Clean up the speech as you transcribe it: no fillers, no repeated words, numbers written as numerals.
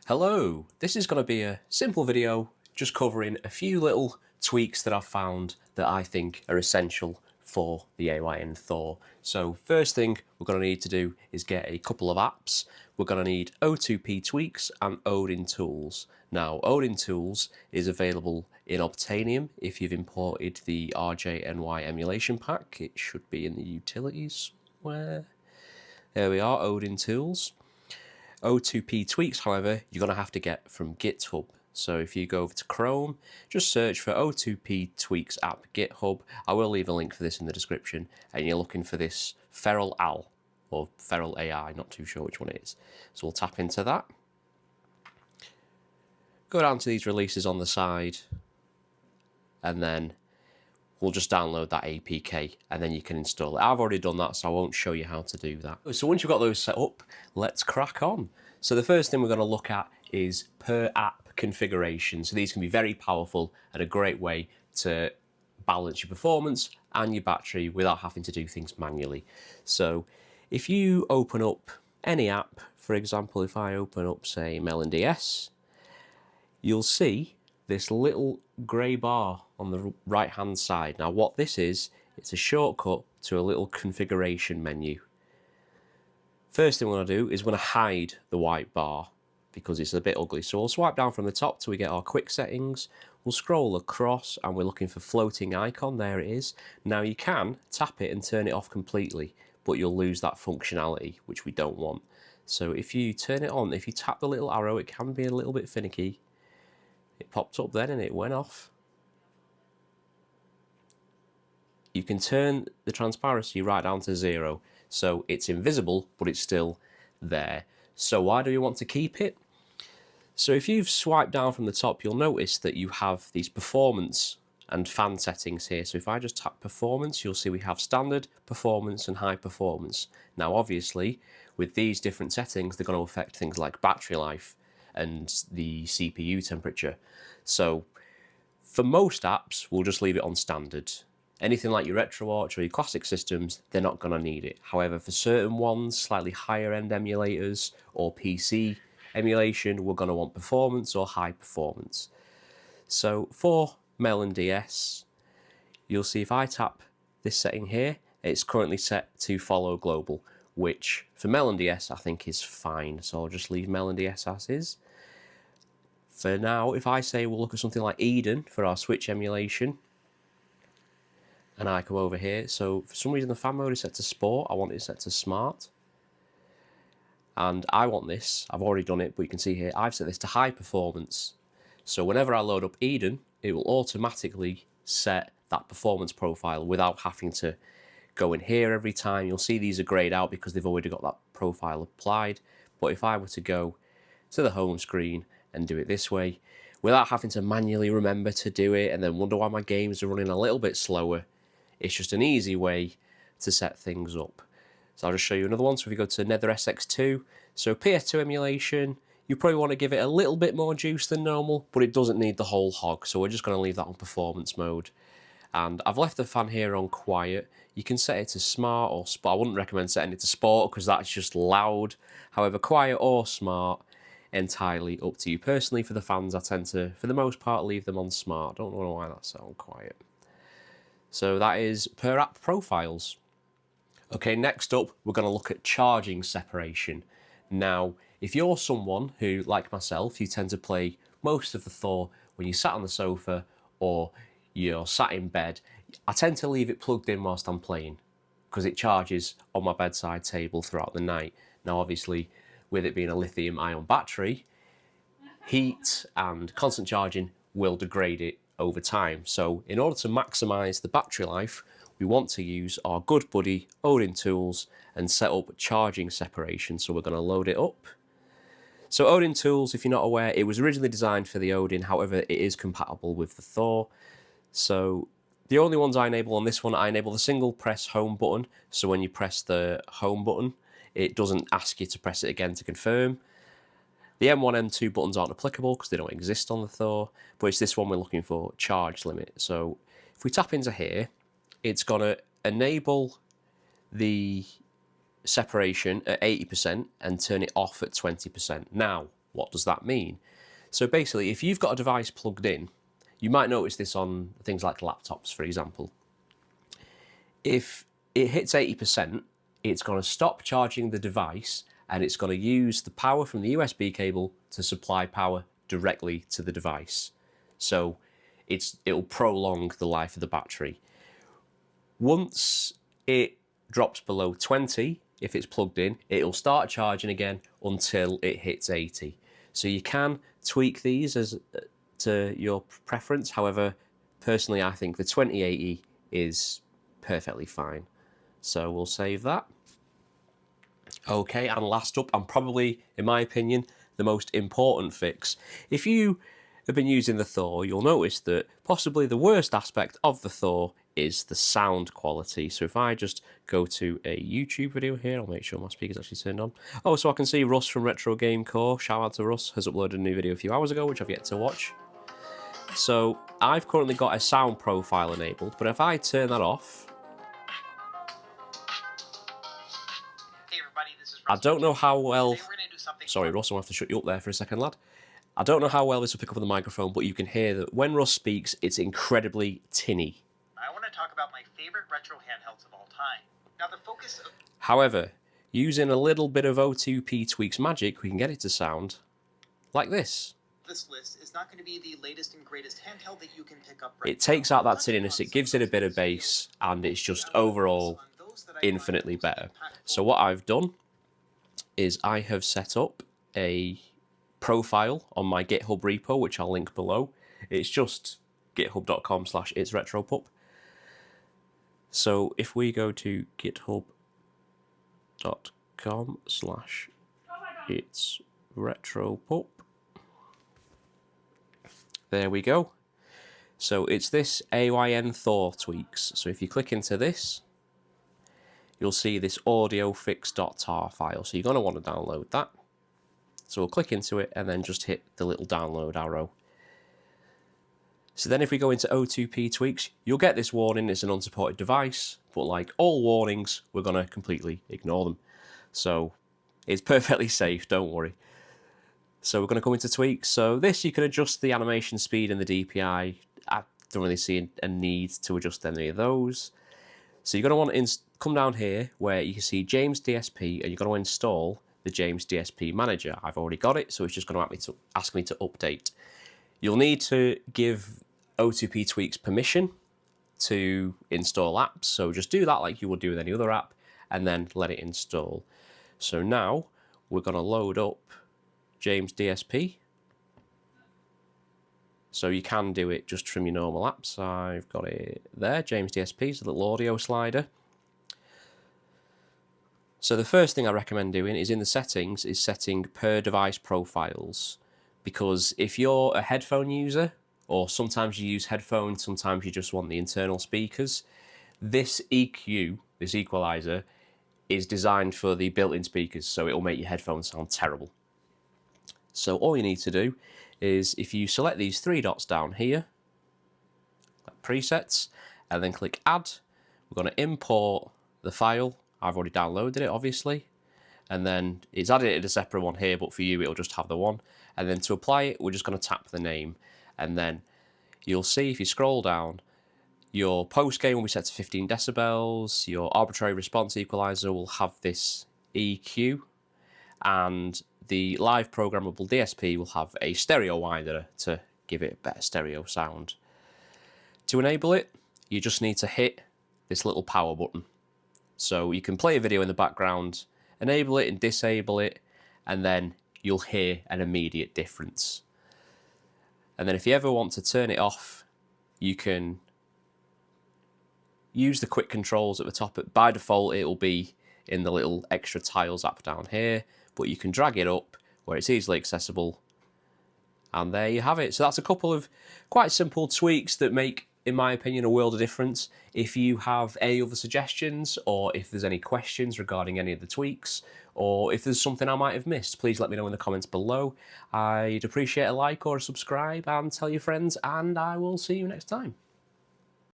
Hello, this is going to be a simple video just covering a few little tweaks that I've found that I think are essential for the AYN Thor. So first thing we're going to need to do is get a couple of apps. We're going to need O2P Tweaks and AYN Tools. Now AYN Tools is available in Obtainium if you've imported the RJNY emulation pack. It should be in the utilities somewhere. There we are, AYN Tools. O2P Tweaks, however, you're going to have to get from GitHub. So if you go over to Chrome, just search for O2P Tweaks app GitHub. I will leave a link for this in the description. And you're looking for this Feral Al, or Feral AI, not too sure which one it is. So we'll tap into that. Go down to these releases on the side. And then we'll just download that APK and then you can install it. I've already done that, so I won't show you how to do that. So once you've got those set up, let's crack on. So the first thing we're going to look at is per app configuration. So these can be very powerful and a great way to balance your performance and your battery without having to do things manually. So if you open up any app, for example, if I open up, say, JamesDSP, you'll see this little grey bar on the right hand side. Now what this is, it's a shortcut to a little configuration menu. First thing we're going to do is we're going to hide the white bar because it's a bit ugly. So we'll swipe down from the top till we get our quick settings. We'll scroll across and we're looking for floating icon. There it is. Now you can tap it and turn it off completely, but you'll lose that functionality, which we don't want. So if you turn it on, if you tap the little arrow, it can be a little bit finicky. It popped up then and it went off. You can turn the transparency right down to 0. So it's invisible, but it's still there. So why do you want to keep it? So if you've swiped down from the top, you'll notice that you have these performance and fan settings here. So if I just tap performance, you'll see we have standard, performance and high performance. Now obviously, with these different settings, they're going to affect things like battery life and the CPU temperature. So for most apps, we'll just leave it on standard. Anything like your RetroArch or your classic systems, they're not going to need it. However, for certain ones, slightly higher end emulators or PC emulation, we're going to want performance or high performance. So for JamesDSP, you'll see if I tap this setting here, it's currently set to follow global, which for JamesDSP I think is fine. So I'll just leave JamesDSP as is. For now, if I say we'll look at something like Eden for our Switch emulation, and I come over here, so for some reason the fan mode is set to sport, I want it set to smart. And I want this, I've already done it, but you can see here, I've set this to high performance. So whenever I load up Eden, it will automatically set that performance profile without having to go in here every time. You'll see these are grayed out because they've already got that profile applied. But if I were to go to the home screen and do it this way, without having to manually remember to do it and then wonder why my games are running a little bit slower, it's just an easy way to set things up. So I'll just show you another one. So if you go to Nether SX2, so PS2 emulation, you probably want to give it a little bit more juice than normal, but it doesn't need the whole hog. So we're just going to leave that on performance mode. And I've left the fan here on quiet. You can set it to smart or sport. I wouldn't recommend setting it to sport because that's just loud. However, quiet or smart, entirely up to you. Personally, for the fans, I tend to, for the most part, leave them on smart. Don't know why that's on quiet. So that is per app profiles. Okay, next up, we're going to look at charging separation. Now, if you're someone who, like myself, you tend to play most of the Thor when you're sat on the sofa or you're sat in bed, I tend to leave it plugged in whilst I'm playing because it charges on my bedside table throughout the night. Now, obviously, with it being a lithium-ion battery, heat and constant charging will degrade it over time. So in order to maximize the battery life, we want to use our good buddy AYN Tools and set up charging separation. So we're going to load it up. So AYN Tools, if you're not aware, it was originally designed for the Odin, however, it is compatible with the Thor. So the only ones I enable on this one, I enable the single press home button. So when you press the home button, it doesn't ask you to press it again to confirm. The M1, M2 buttons aren't applicable because they don't exist on the Thor, but it's this one we're looking for, charge limit. So if we tap into here, it's going to enable the separation at 80% and turn it off at 20%. Now, What does that mean? So basically, if you've got a device plugged in, you might notice this on things like laptops, for example. If it hits 80%, it's going to stop charging the device and it's going to use the power from the USB cable to supply power directly to the device. So it'll prolong the life of the battery. Once it drops below 20, if it's plugged in, it'll start charging again until it hits 80. So you can tweak these as to your preference. However, personally, I think the 2080 is perfectly fine. So we'll save that. Okay, and last up, and probably, in my opinion, the most important fix. If you have been using the Thor, you'll notice that possibly the worst aspect of the Thor is the sound quality. So if I just go to a YouTube video here, I'll make sure my speaker's actually turned on. Oh, so I can see Russ from Retro Game Core, shout out to Russ, has uploaded a new video a few hours ago, which I've yet to watch. So I've currently got a sound profile enabled, but if I turn that off, I don't know how well... Sorry, Russ, I'll have to shut you up there for a second, lad. I don't know how well this will pick up on the microphone, but you can hear that when Russ speaks, it's incredibly tinny. I want to talk about my favorite retro handhelds of all time. Now, the focus of... However, using a little bit of O2P Tweaks magic, we can get it to sound like this. This list is not going to be the latest and greatest handheld that you can pick up right now. It takes out that tinniness, it gives it a bit of bass, and it's just overall infinitely better. So what I've done is I have set up a profile on my GitHub repo, which I'll link below. It's just github.com/itsretropup. So if we go to github.com/itsretropup, there we go. So it's this AYN Thor tweaks. So if you click into this, you'll see this audiofix.tar file. So you're going to want to download that. So we'll click into it and then just hit the little download arrow. So then if we go into O2P Tweaks, you'll get this warning, it's an unsupported device, but like all warnings, we're going to completely ignore them. So it's perfectly safe, don't worry. So we're going to come into tweaks. So this, you can adjust the animation speed and the DPI. I don't really see a need to adjust any of those. So you're going to want to come down here where you can see JamesDSP, and you're going to install the JamesDSP manager. I've already got it, so it's just going to ask me to update. You'll need to give O2P Tweaks permission to install apps, so just do that like you would do with any other app, and then let it install. So now we're going to load up JamesDSP. So you can do it just from your normal apps. I've got it there. JamesDSP is a little audio slider. So the first thing I recommend doing is in the settings is setting per device profiles, because if you're a headphone user, or sometimes you use headphones, sometimes you just want the internal speakers, this EQ, this equalizer, is designed for the built-in speakers, so it will make your headphones sound terrible. So all you need to do is if you select these three dots down here, like presets, and then click add, we're going to import the file. I've already downloaded it, obviously, and then it's added it to a separate one here, but for you it'll just have the one. And then to apply it, we're just going to tap the name, and then you'll see if you scroll down, your post gain will be set to 15 decibels, your arbitrary response equalizer will have this EQ, and the live programmable DSP will have a stereo winder to give it better stereo sound. To enable it, you just need to hit this little power button. So you can play a video in the background, enable it and disable it, and then you'll hear an immediate difference. And then if you ever want to turn it off, you can use the quick controls at the top. By default, it will be in the little extra tiles app down here, but you can drag it up where it's easily accessible. And there you have it. So that's a couple of quite simple tweaks that make, in my opinion, a world of difference. If you have any other suggestions, or if there's any questions regarding any of the tweaks, or if there's something I might have missed, please let me know in the comments below. I'd appreciate a like or a subscribe, and tell your friends, and I will see you next time.